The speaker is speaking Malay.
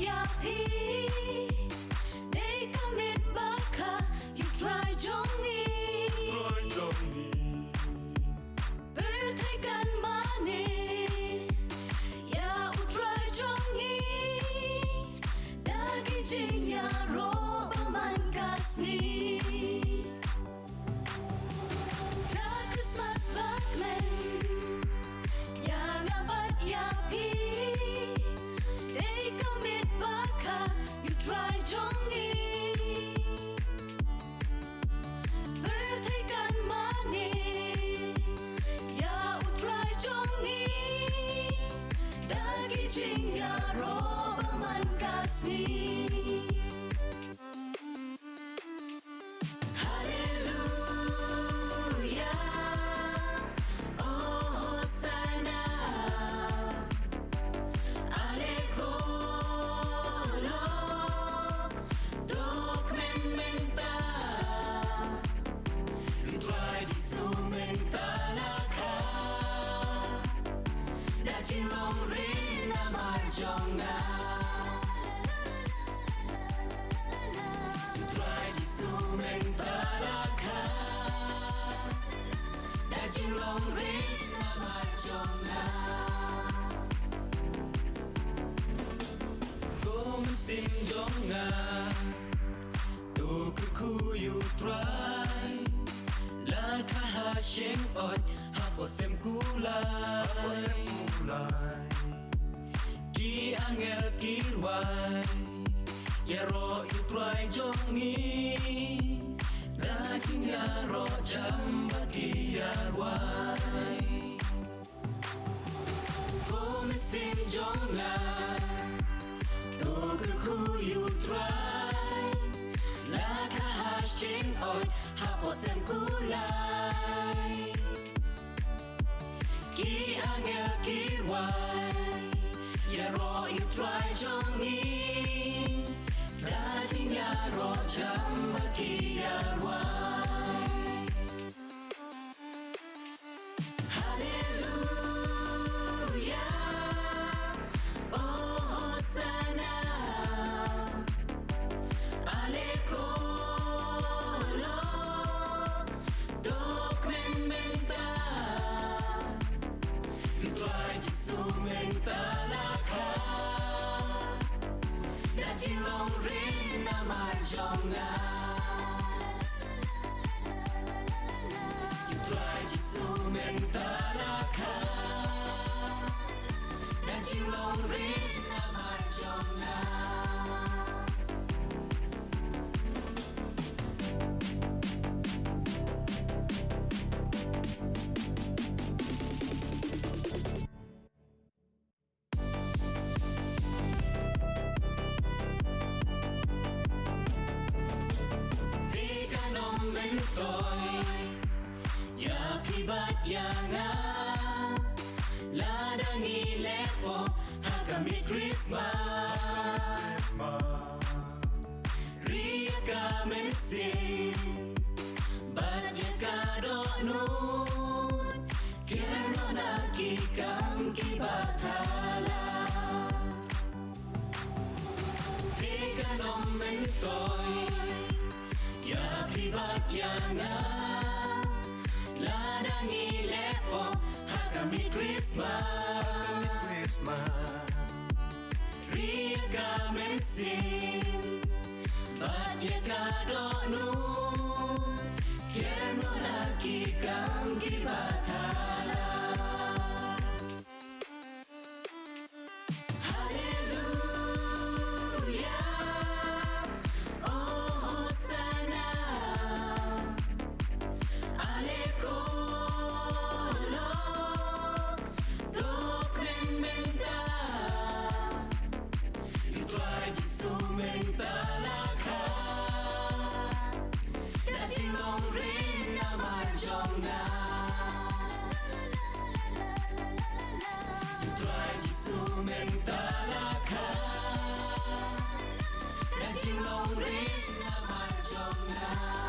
อย่าพีในกำมิดบักค่ะอยู่ try จงนี้เปิดให้กันมานี่อย่าอุ try จงนี้ได้กี่จริงอย่ารอประมาณกัสนี้Sing oi hapo sem kulai Ki angel kirwai Ya ro you try jongi Da jing ya ro jamba ki yarwai Ko mesim jonga To ku you try La ka sing oi hapo sem kulai Ki angel kirwai Ya ro you try jongi Da jing ya ro jamba ki yarwai Hallelujah Oh Hosanna Aleko Christmas Ria kamen sin Bat ya kado nun Kero na kikam kibatala Rika nomen toy Ya pribat ya nga Ladang ilepo Hakami Christmas Ria kamen sin Bat ya kado nun Kero na kikam kibatala Hãy subscribe cho kênh Ghiền Mì Gõ để không bỏ lỡ